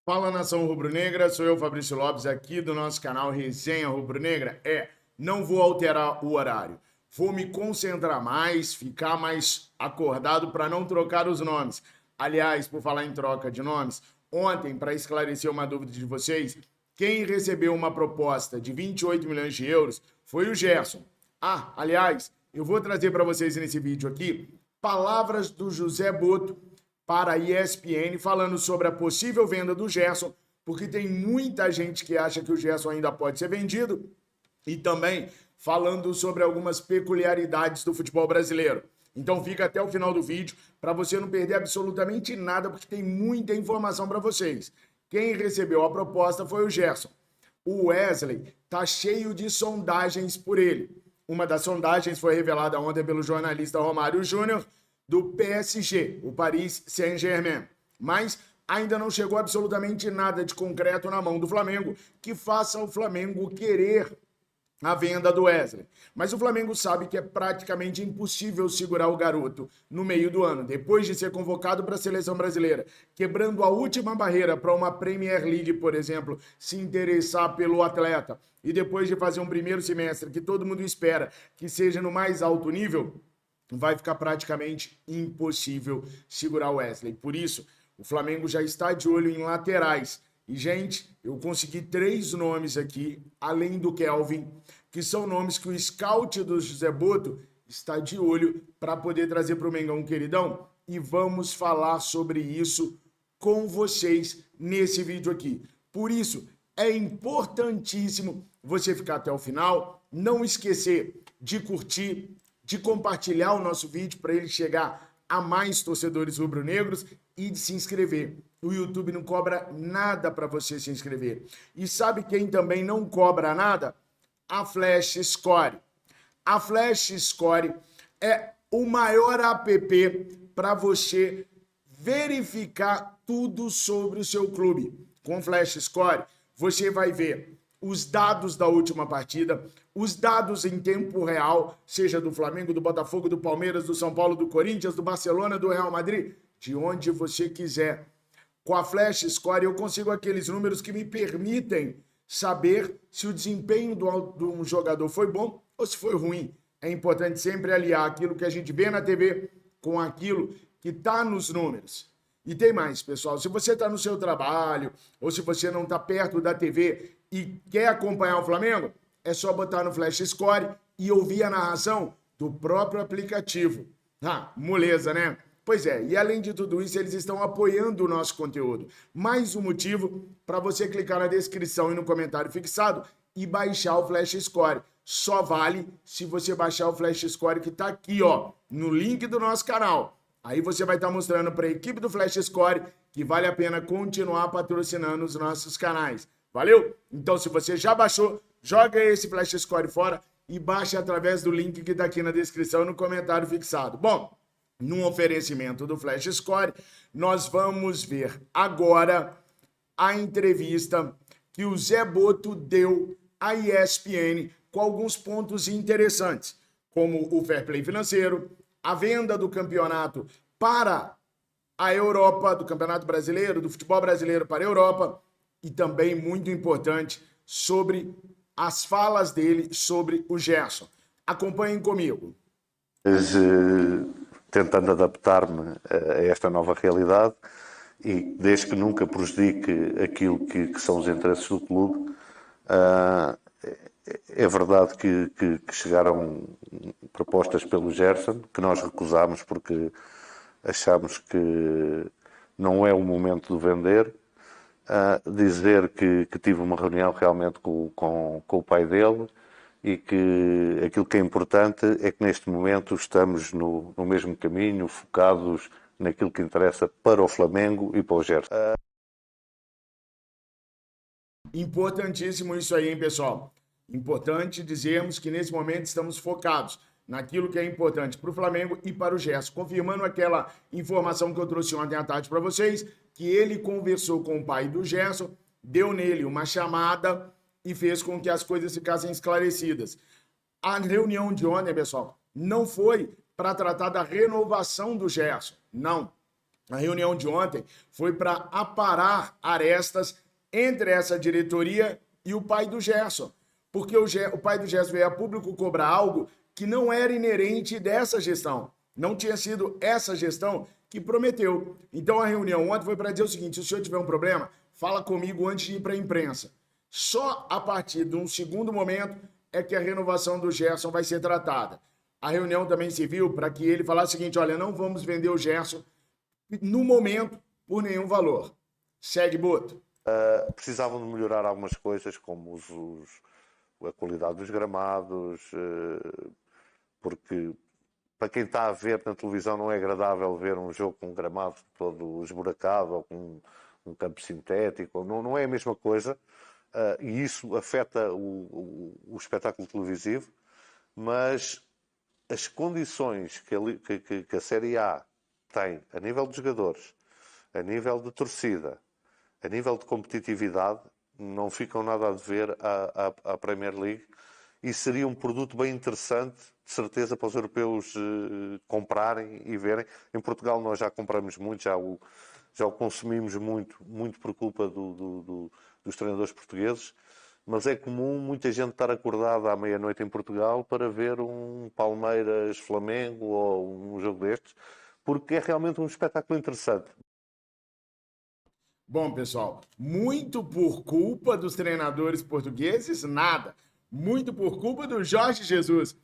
Fala, nação rubro-negra, sou eu, Fabrício Lopes, aqui do nosso canal Resenha Rubro-Negra. Não vou alterar o horário, vou me concentrar mais, ficar mais acordado para não trocar os nomes. Aliás, por falar em troca de nomes, ontem, para esclarecer uma dúvida de vocês, quem recebeu uma proposta de 28 milhões de euros foi o Gerson. Aliás, eu vou trazer para vocês nesse vídeo aqui palavras do José Boto para a ESPN, falando sobre a possível venda do Gerson, porque tem muita gente que acha que o Gerson ainda pode ser vendido, e também falando sobre algumas peculiaridades do futebol brasileiro. Então fica até o final do vídeo para você não perder absolutamente nada, porque tem muita informação para vocês. Quem recebeu a proposta foi o Gerson. O Wesley tá cheio de sondagens por ele. Uma das sondagens foi revelada ontem pelo jornalista Romário Júnior, do PSG, o Paris Saint-Germain. Mas ainda não chegou absolutamente nada de concreto na mão do Flamengo que faça o Flamengo querer a venda do Wesley. Mas o Flamengo sabe que é praticamente impossível segurar o garoto no meio do ano, depois de ser convocado para a seleção brasileira, quebrando a última barreira para uma Premier League, por exemplo, se interessar pelo atleta, e depois de fazer um primeiro semestre que todo mundo espera que seja no mais alto nível, vai ficar praticamente impossível segurar o Wesley. Por isso, o Flamengo já está de olho em laterais. E, gente, eu consegui 3 nomes aqui, além do Kelvin, que são nomes que o scout do José Boto está de olho para poder trazer para o Mengão queridão. E vamos falar sobre isso com vocês nesse vídeo aqui. Por isso, é importantíssimo você ficar até o final, não esquecer de curtir, de compartilhar o nosso vídeo para ele chegar a mais torcedores rubro-negros e de se inscrever. O YouTube não cobra nada para você se inscrever. E sabe quem também não cobra nada? A Flash Score. A Flash Score é o maior app para você verificar tudo sobre o seu clube. Com Flash Score, você vai ver os dados da última partida, os dados em tempo real, seja do Flamengo, do Botafogo, do Palmeiras, do São Paulo, do Corinthians, do Barcelona, do Real Madrid, de onde você quiser. Com a Flash Score eu consigo aqueles números que me permitem saber se o desempenho de um jogador foi bom ou se foi ruim. É importante sempre aliar aquilo que a gente vê na TV com aquilo que está nos números. E tem mais, pessoal, se você está no seu trabalho ou se você não está perto da TV e quer acompanhar o Flamengo, é só botar no Flash Score e ouvir a narração do próprio aplicativo. Moleza, né? Pois é, e além de tudo isso, eles estão apoiando o nosso conteúdo. Mais um motivo para você clicar na descrição e no comentário fixado e baixar o Flash Score. Só vale se você baixar o Flash Score que está aqui, ó, no link do nosso canal. Aí você vai estar mostrando para a equipe do Flash Score que vale a pena continuar patrocinando os nossos canais. Valeu? Então, se você já baixou, joga esse Flash Score fora e baixa através do link que está aqui na descrição e no comentário fixado. Bom, num oferecimento do Flash Score, nós vamos ver agora a entrevista que o Zé Boto deu à ESPN com alguns pontos interessantes, como o fair play financeiro, a venda do campeonato para a Europa, do Campeonato Brasileiro, do futebol brasileiro para a Europa, e também, muito importante, sobre as falas dele sobre o Gerson. Acompanhem comigo. Tentando adaptar-me a esta nova realidade e desde que nunca prejudique aquilo que são os interesses do clube. É verdade que chegaram propostas pelo Gerson, que nós recusámos porque achamos que não é o momento de vender. Dizer que tive uma reunião realmente com o pai dele e que aquilo que é importante é que neste momento estamos no mesmo caminho, focados naquilo que interessa para o Flamengo e para o Gerson. Importantíssimo isso aí, hein, pessoal? Importante dizermos que nesse momento estamos focados naquilo que é importante para o Flamengo e para o Gerson, confirmando aquela informação que eu trouxe ontem à tarde para vocês, que ele conversou com o pai do Gerson, deu nele uma chamada e fez com que as coisas ficassem esclarecidas. A reunião de ontem, pessoal, não foi para tratar da renovação do Gerson, não. A reunião de ontem foi para aparar arestas entre essa diretoria e o pai do Gerson. Porque o pai do Gerson veio a público cobrar algo que não era inerente dessa gestão. Não tinha sido essa gestão que prometeu. Então a reunião ontem foi para dizer o seguinte: se o senhor tiver um problema, fala comigo antes de ir para a imprensa. Só a partir de um segundo momento é que a renovação do Gerson vai ser tratada. A reunião também serviu para que ele falasse o seguinte: olha, não vamos vender o Gerson no momento por nenhum valor. Segue, Boto. Precisavam de melhorar algumas coisas, como a qualidade dos gramados, porque para quem está a ver na televisão não é agradável ver um jogo com um gramado todo esburacado ou com um campo sintético, não é a mesma coisa, e isso afeta o espetáculo televisivo, mas as condições que a Série A tem a nível de jogadores, a nível de torcida, a nível de competitividade, não ficam nada a dever à Premier League, e seria um produto bem interessante, de certeza, para os europeus comprarem e verem. Em Portugal nós já compramos muito, já o consumimos muito por culpa dos treinadores portugueses, mas é comum muita gente estar acordada à meia-noite em Portugal para ver um Palmeiras-Flamengo ou um jogo destes, porque é realmente um espetáculo interessante. Bom, pessoal, muito por culpa dos treinadores portugueses, nada. Muito por culpa do Jorge Jesus.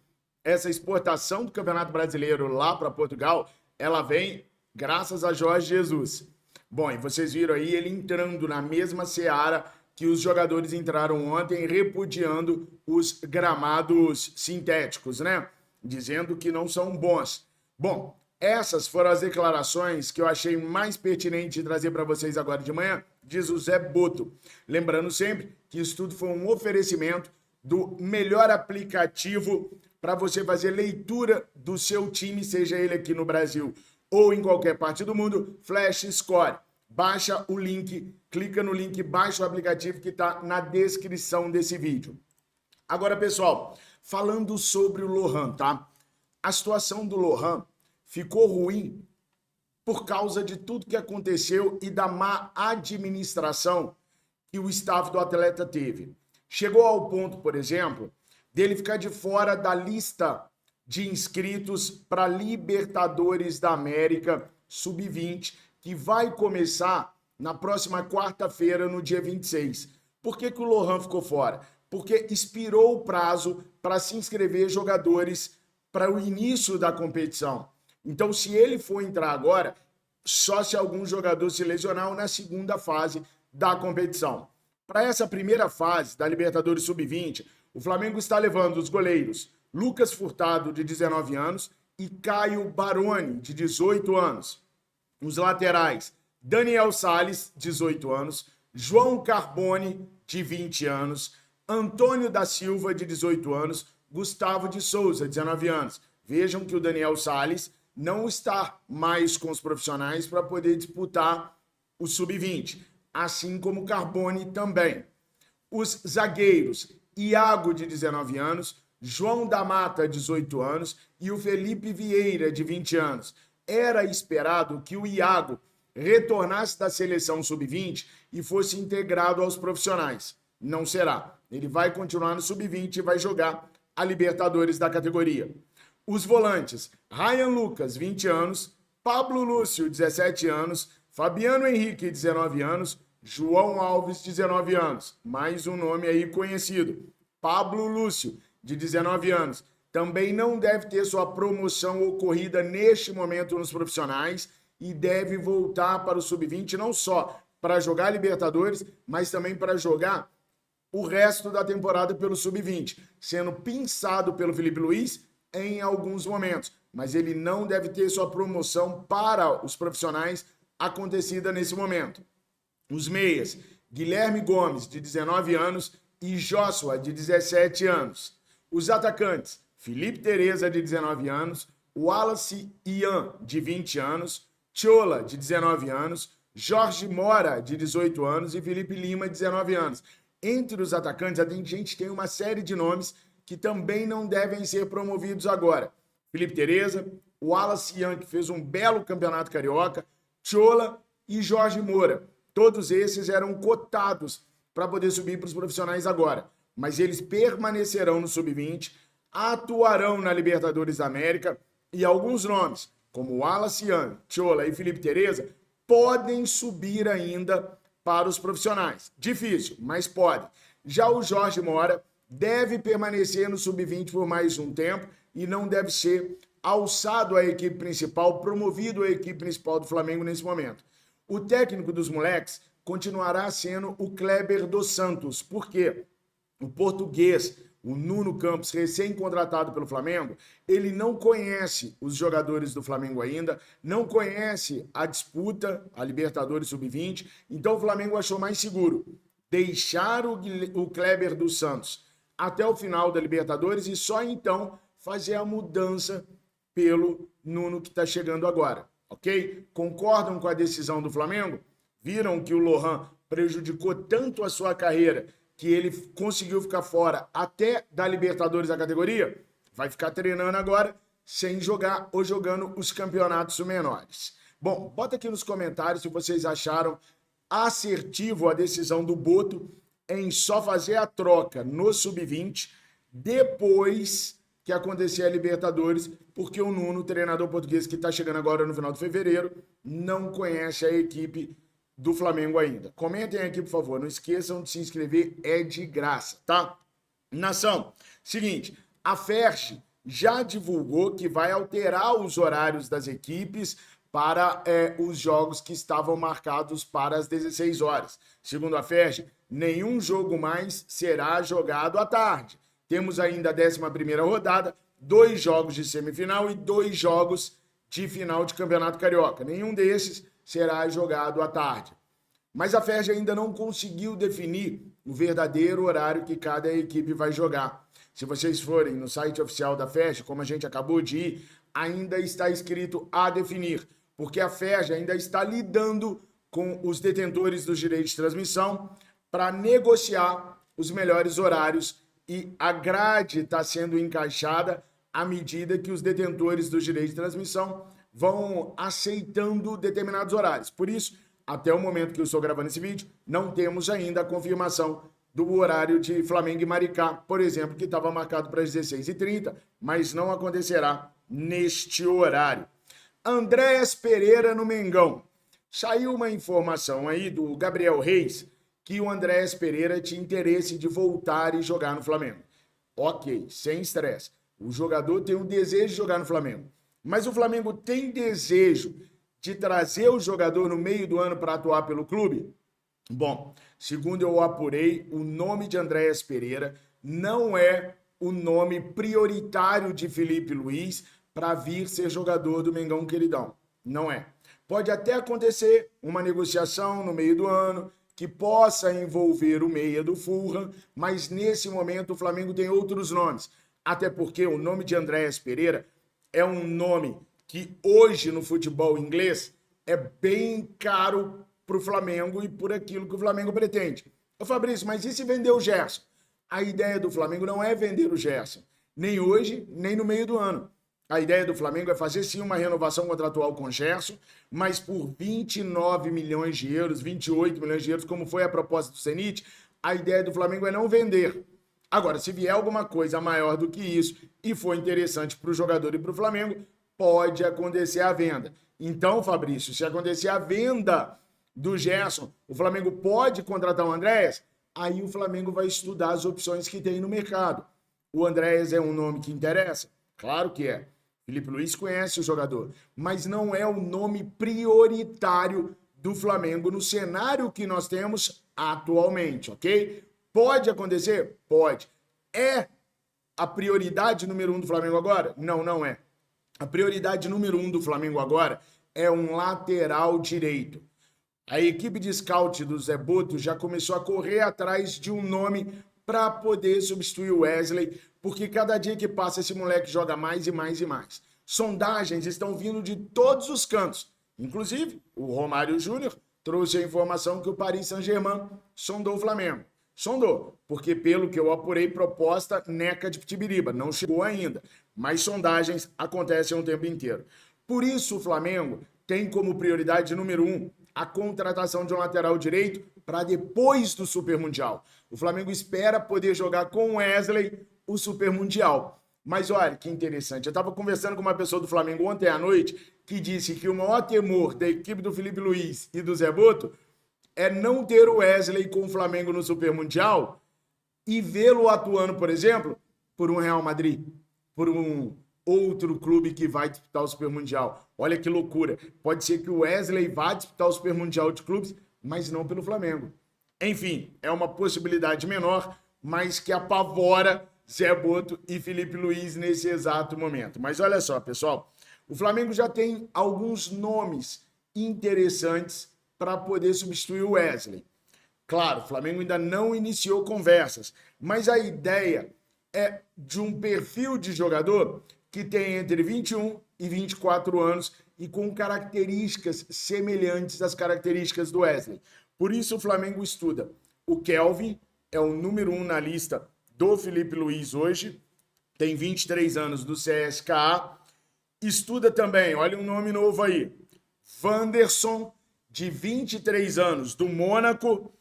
Essa exportação do Campeonato Brasileiro lá para Portugal, ela vem graças a Jorge Jesus. Bom, e vocês viram aí ele entrando na mesma seara que os jogadores entraram ontem, repudiando os gramados sintéticos, né? Dizendo que não são bons. Bom, essas foram as declarações que eu achei mais pertinente de trazer para vocês agora de manhã, de José Boto. Lembrando sempre que isso tudo foi um oferecimento do melhor aplicativo para você fazer leitura do seu time, seja ele aqui no Brasil ou em qualquer parte do mundo, Flash Score. Baixa o link, clica no link, baixa o aplicativo que está na descrição desse vídeo. Agora, pessoal, falando sobre o Lohan, tá? A situação do Lohan ficou ruim por causa de tudo que aconteceu e da má administração que o staff do atleta teve. Chegou ao ponto, por exemplo, dele ficar de fora da lista de inscritos para Libertadores da América Sub-20, que vai começar na próxima quarta-feira, no dia 26. Por que o Lohan ficou fora? Porque expirou o prazo para se inscrever jogadores para o início da competição. Então, se ele for entrar agora, só se algum jogador se lesionar ou na segunda fase da competição. Para essa primeira fase da Libertadores Sub-20, o Flamengo está levando os goleiros Lucas Furtado, de 19 anos, e Caio Baroni, de 18 anos. Os laterais, Daniel Salles, 18 anos, João Carbone, de 20 anos, Antônio da Silva, de 18 anos, Gustavo de Souza, 19 anos. Vejam que o Daniel Salles não está mais com os profissionais para poder disputar o Sub-20, assim como o Carbone também. Os zagueiros, Iago, de 19 anos, João da Mata, 18 anos, e o Felipe Vieira, de 20 anos. Era esperado que o Iago retornasse da seleção Sub-20 e fosse integrado aos profissionais. Não será. Ele vai continuar no Sub-20 e vai jogar a Libertadores da categoria. Os volantes, Ryan Lucas, 20 anos, Pablo Lúcio, 17 anos, Fabiano Henrique, 19 anos, João Alves, 19 anos. Mais um nome aí conhecido. Pablo Lúcio, de 19 anos. Também não deve ter sua promoção ocorrida neste momento nos profissionais e deve voltar para o Sub-20 não só para jogar Libertadores, mas também para jogar o resto da temporada pelo Sub-20, sendo pinçado pelo Felipe Luiz em alguns momentos, mas ele não deve ter sua promoção para os profissionais acontecida nesse momento. Os meias, Guilherme Gomes, de 19 anos, e Joshua, de 17 anos. Os atacantes, Felipe Tereza, de 19 anos, Wallace Ian, de 20 anos, Chola, de 19 anos, Jorge Mora, de 18 anos, e Felipe Lima, de 19 anos. Entre os atacantes, a gente tem uma série de nomes que também não devem ser promovidos agora. Felipe Tereza, Wallace Ian, que fez um belo campeonato carioca, Tchola e Jorge Moura. Todos esses eram cotados para poder subir para os profissionais agora, mas eles permanecerão no sub-20, atuarão na Libertadores da América e alguns nomes, como Wallace Young, Tchola e Felipe Tereza, podem subir ainda para os profissionais. Difícil, mas pode. Já o Jorge Moura deve permanecer no sub-20 por mais um tempo e não deve ser alçado à equipe principal, promovido à equipe principal do Flamengo nesse momento. O técnico dos moleques continuará sendo o Kleber dos Santos. Por quê? O português, o Nuno Campos, recém-contratado pelo Flamengo, ele não conhece os jogadores do Flamengo ainda, não conhece a disputa, a Libertadores Sub-20, então o Flamengo achou mais seguro deixar o Kleber dos Santos até o final da Libertadores e só então fazer a mudança pelo Nuno que está chegando agora, ok? Concordam com a decisão do Flamengo? Viram que o Lohan prejudicou tanto a sua carreira que ele conseguiu ficar fora até da Libertadores da categoria? Vai ficar treinando agora sem jogar ou jogando os campeonatos menores. Bom, bota aqui nos comentários se vocês acharam assertivo a decisão do Boto em só fazer a troca no sub-20 depois que acontecer a Libertadores, porque o Nuno, treinador português que está chegando agora no final de fevereiro, não conhece a equipe do Flamengo ainda. Comentem aqui, por favor. Não esqueçam de se inscrever, é de graça, tá? Nação, seguinte, a Ferch já divulgou que vai alterar os horários das equipes para os jogos que estavam marcados para as 16 horas. Segundo a Ferch, nenhum jogo mais será jogado à tarde. Temos ainda a 11ª rodada, 2 jogos de semifinal e 2 jogos de final de Campeonato Carioca. Nenhum desses será jogado à tarde. Mas a Ferch ainda não conseguiu definir o verdadeiro horário que cada equipe vai jogar. Se vocês forem no site oficial da Ferch, como a gente acabou de ir, ainda está escrito a definir, porque a Ferch ainda está lidando com os detentores dos direitos de transmissão para negociar os melhores horários e a grade está sendo encaixada à medida que os detentores dos direitos de transmissão vão aceitando determinados horários. Por isso, até o momento que eu estou gravando esse vídeo, não temos ainda a confirmação do horário de Flamengo e Maricá, por exemplo, que estava marcado para as 16h30, mas não acontecerá neste horário. Andréas Pereira no Mengão. Saiu uma informação aí do Gabriel Reis que o Andréas Pereira tinha interesse de voltar e jogar no Flamengo. Ok, sem estresse. O jogador tem o desejo de jogar no Flamengo. Mas o Flamengo tem desejo de trazer o jogador no meio do ano para atuar pelo clube? Bom, segundo eu apurei, o nome de Andréas Pereira não é o nome prioritário de Felipe Luiz para vir ser jogador do Mengão Queridão. Não é. Pode até acontecer uma negociação no meio do ano que possa envolver o meia do Fulham, mas nesse momento o Flamengo tem outros nomes. Até porque o nome de Andréas Pereira é um nome que hoje no futebol inglês é bem caro para o Flamengo e por aquilo que o Flamengo pretende. Ô Fabrício, mas e se vender o Gerson? A ideia do Flamengo não é vender o Gerson, nem hoje, nem no meio do ano. A ideia do Flamengo é fazer sim uma renovação contratual com o Gerson, mas por 29 milhões de euros, 28 milhões de euros, como foi a proposta do Zenit, a ideia do Flamengo é não vender. Agora, se vier alguma coisa maior do que isso e for interessante para o jogador e para o Flamengo, pode acontecer a venda. Então, Fabrício, se acontecer a venda do Gerson, o Flamengo pode contratar o Andréas? Aí o Flamengo vai estudar as opções que tem no mercado. O Andréas é um nome que interessa? Claro que é. Felipe Luiz conhece o jogador, mas não é o nome prioritário do Flamengo no cenário que nós temos atualmente, ok? Pode acontecer? Pode. É a prioridade número 1 do Flamengo agora? Não, não é. A prioridade número 1 do Flamengo agora é um lateral direito. A equipe de scout do Zé Boto já começou a correr atrás de um nome para poder substituir o Wesley, porque cada dia que passa esse moleque joga mais e mais e mais. Sondagens estão vindo de todos os cantos. Inclusive, o Romário Júnior trouxe a informação que o Paris Saint-Germain sondou o Flamengo. Sondou, porque pelo que eu apurei, proposta Neca de Pitibiriba. Não chegou ainda, mas sondagens acontecem o tempo inteiro. Por isso o Flamengo tem como prioridade número 1 a contratação de um lateral direito para depois do Super Mundial. O Flamengo espera poder jogar com o Wesley o Super Mundial. Mas olha que interessante, eu estava conversando com uma pessoa do Flamengo ontem à noite que disse que o maior temor da equipe do Felipe Luiz e do Zé Boto é não ter o Wesley com o Flamengo no Super Mundial e vê-lo atuando, por exemplo, por um Real Madrid, por um outro clube que vai disputar o Super Mundial. Olha que loucura. Pode ser que o Wesley vá disputar o Super Mundial de clubes, mas não pelo Flamengo. Enfim, é uma possibilidade menor, mas que apavora Zé Boto e Felipe Luiz nesse exato momento. Mas olha só, pessoal, o Flamengo já tem alguns nomes interessantes para poder substituir o Wesley. Claro, o Flamengo ainda não iniciou conversas, mas a ideia é de um perfil de jogador que tem entre 21 e 24 anos e com características semelhantes às características do Wesley. Por isso o Flamengo estuda o Kelvin, é o número 1 na lista do Felipe Luiz hoje, tem 23 anos do CSKA. Estuda também, olha um nome novo aí, Wanderson, de 23 anos, do Mônaco.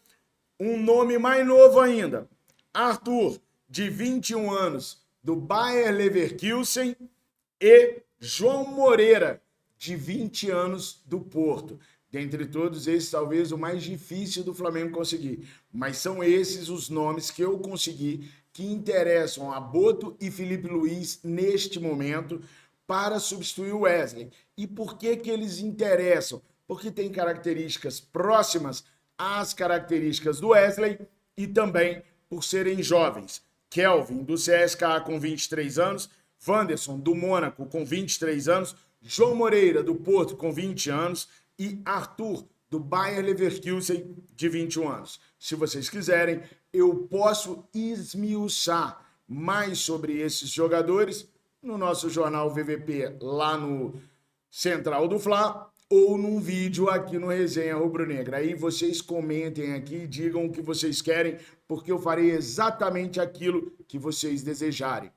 Um nome mais novo ainda, Arthur, de 21 anos, do Bayer Leverkusen. E João Moreira, de 20 anos, do Porto. Dentre todos esses, talvez o mais difícil do Flamengo conseguir. Mas são esses os nomes que eu consegui que interessam a Boto e Felipe Luiz neste momento para substituir o Wesley. E por que que eles interessam? Porque tem características próximas às características do Wesley e também por serem jovens. Kelvin, do CSKA, com 23 anos, Wanderson, do Mônaco, com 23 anos, João Moreira, do Porto, com 20 anos e Arthur, do Bayer Leverkusen, de 21 anos. Se vocês quiserem, eu posso esmiuçar mais sobre esses jogadores no nosso jornal VVP, lá no Central do Fla, ou num vídeo aqui no Resenha Rubro-Negra. Aí vocês comentem aqui, digam o que vocês querem, porque eu farei exatamente aquilo que vocês desejarem.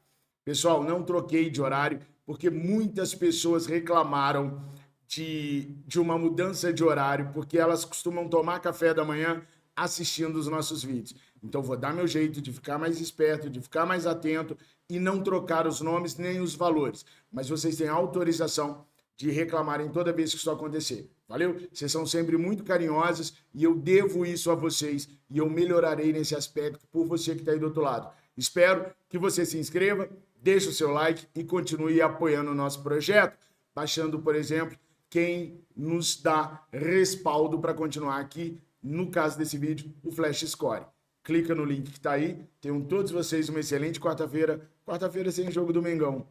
Pessoal, não troquei de horário, porque muitas pessoas reclamaram de uma mudança de horário, porque elas costumam tomar café da manhã assistindo os nossos vídeos. Então vou dar meu jeito de ficar mais esperto, de ficar mais atento e não trocar os nomes nem os valores. Mas vocês têm autorização de reclamarem toda vez que isso acontecer. Valeu? Vocês são sempre muito carinhosos e eu devo isso a vocês e eu melhorarei nesse aspecto por você que está aí do outro lado. Espero que você se inscreva, deixe o seu like e continue apoiando o nosso projeto, baixando, por exemplo, quem nos dá respaldo para continuar aqui, no caso desse vídeo, o Flash Score. Clica no link que está aí. Tenham todos vocês uma excelente quarta-feira. Quarta-feira sem jogo do Mengão.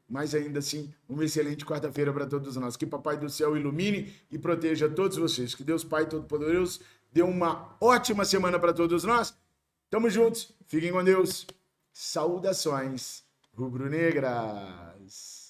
Mas ainda assim, uma excelente quarta-feira para todos nós. Que Papai do Céu ilumine e proteja todos vocês. Que Deus Pai Todo-Poderoso dê uma ótima semana para todos nós. Tamo juntos. Fiquem com Deus. Saudações rubro-negras.